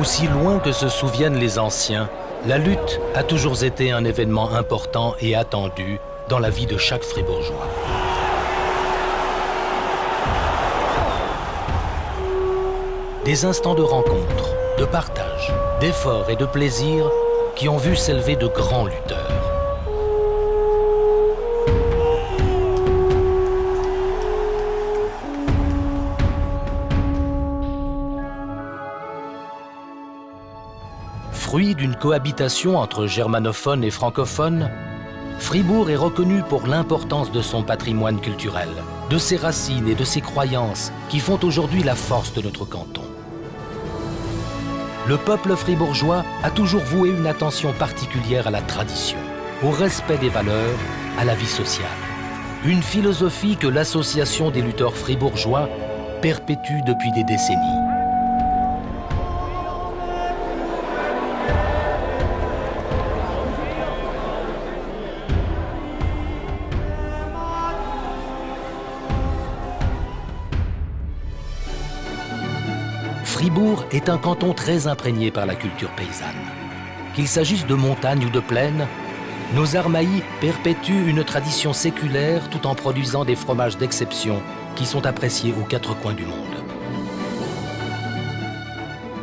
Aussi loin que se souviennent les anciens, la lutte a toujours été un événement important et attendu dans la vie de chaque Fribourgeois. Des instants de rencontre, de partage, d'effort et de plaisir qui ont vu s'élever de grands lutteurs. Fruit d'une cohabitation entre germanophones et francophones, Fribourg est reconnu pour l'importance de son patrimoine culturel, de ses racines et de ses croyances qui font aujourd'hui la force de notre canton. Le peuple fribourgeois a toujours voué une attention particulière à la tradition, au respect des valeurs, à la vie sociale. Une philosophie que l'association des lutteurs fribourgeois perpétue depuis des décennies. Fribourg est un canton très imprégné par la culture paysanne. Qu'il s'agisse de montagne ou de plaine, nos Armaillis perpétuent une tradition séculaire tout en produisant des fromages d'exception qui sont appréciés aux quatre coins du monde.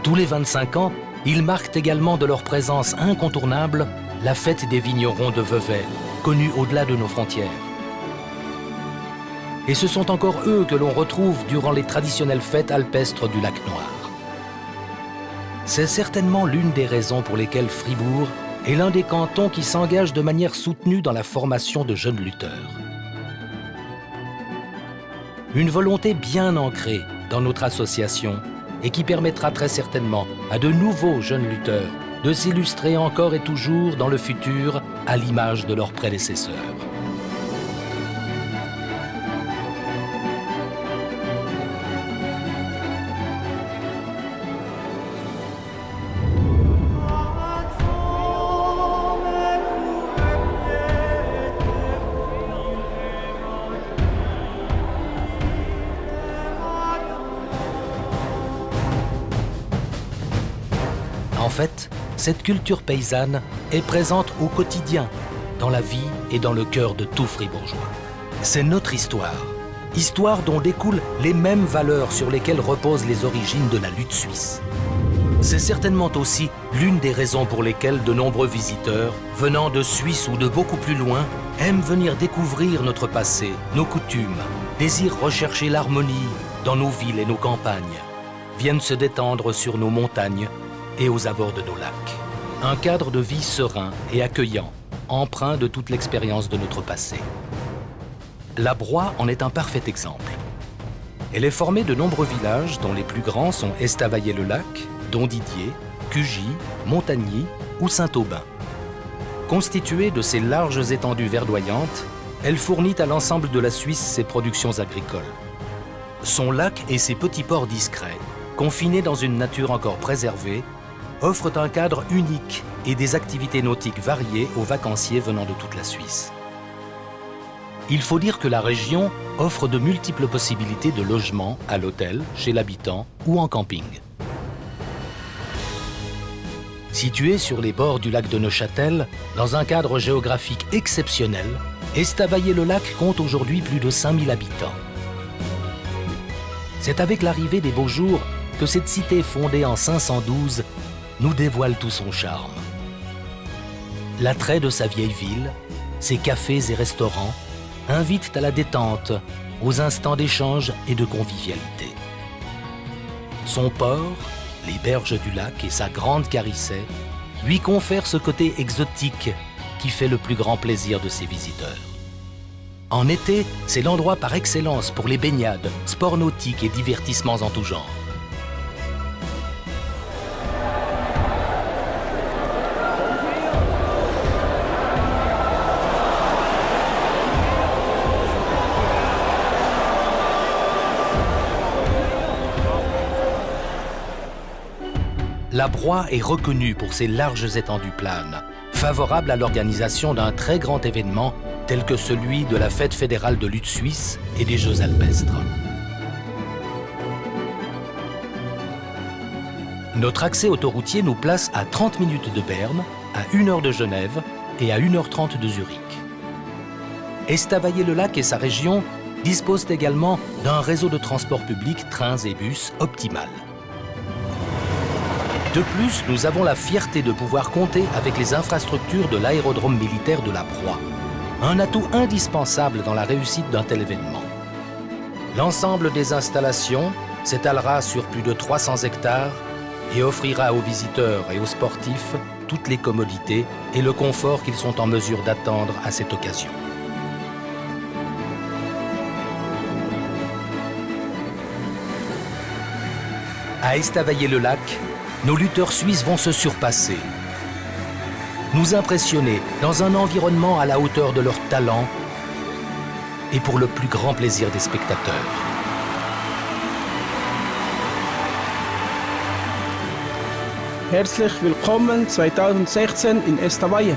Tous les 25 ans, ils marquent également de leur présence incontournable la fête des vignerons de Vevey, connue au-delà de nos frontières. Et ce sont encore eux que l'on retrouve durant les traditionnelles fêtes alpestres du Lac Noir. C'est certainement l'une des raisons pour lesquelles Fribourg est l'un des cantons qui s'engage de manière soutenue dans la formation de jeunes lutteurs. Une volonté bien ancrée dans notre association et qui permettra très certainement à de nouveaux jeunes lutteurs de s'illustrer encore et toujours dans le futur à l'image de leurs prédécesseurs. En fait, cette culture paysanne est présente au quotidien, dans la vie et dans le cœur de tout Fribourgeois. C'est notre histoire, histoire dont découlent les mêmes valeurs sur lesquelles reposent les origines de la lutte suisse. C'est certainement aussi l'une des raisons pour lesquelles de nombreux visiteurs, venant de Suisse ou de beaucoup plus loin, aiment venir découvrir notre passé, nos coutumes, désirent rechercher l'harmonie dans nos villes et nos campagnes, viennent se détendre sur nos montagnes et aux abords de nos lacs. Un cadre de vie serein et accueillant, empreint de toute l'expérience de notre passé. La Broye en est un parfait exemple. Elle est formée de nombreux villages dont les plus grands sont Estavayer-le-Lac, Dondidier, Cugy, Montagny ou Saint-Aubin. Constituée de ces larges étendues verdoyantes, elle fournit à l'ensemble de la Suisse ses productions agricoles. Son lac et ses petits ports discrets, confinés dans une nature encore préservée, offrent un cadre unique et des activités nautiques variées aux vacanciers venant de toute la Suisse. Il faut dire que la région offre de multiples possibilités de logement à l'hôtel, chez l'habitant ou en camping. Située sur les bords du lac de Neuchâtel, dans un cadre géographique exceptionnel, Estavayer-le-Lac compte aujourd'hui plus de 5000 habitants. C'est avec l'arrivée des beaux jours que cette cité fondée en 512 nous dévoile tout son charme. L'attrait de sa vieille ville, ses cafés et restaurants, invitent à la détente, aux instants d'échange et de convivialité. Son port, les berges du lac et sa grande carissée lui confèrent ce côté exotique qui fait le plus grand plaisir de ses visiteurs. En été, c'est l'endroit par excellence pour les baignades, sports nautiques et divertissements en tout genre. La Broye est reconnue pour ses larges étendues planes, favorables à l'organisation d'un très grand événement tel que celui de la Fête fédérale de lutte suisse et des Jeux alpestres. Notre accès autoroutier nous place à 30 minutes de Berne, à 1 heure de Genève et à 1h30 de Zurich. Estavayer-le-Lac et sa région disposent également d'un réseau de transport public, trains et bus optimal. De plus, nous avons la fierté de pouvoir compter avec les infrastructures de l'aérodrome militaire de la Proie, un atout indispensable dans la réussite d'un tel événement. L'ensemble des installations s'étalera sur plus de 300 hectares et offrira aux visiteurs et aux sportifs toutes les commodités et le confort qu'ils sont en mesure d'attendre à cette occasion. À Estavayer-le-Lac, nos lutteurs suisses vont se surpasser, nous impressionner dans un environnement à la hauteur de leur talent et pour le plus grand plaisir des spectateurs. Herzlich willkommen 2016 in Estavayer.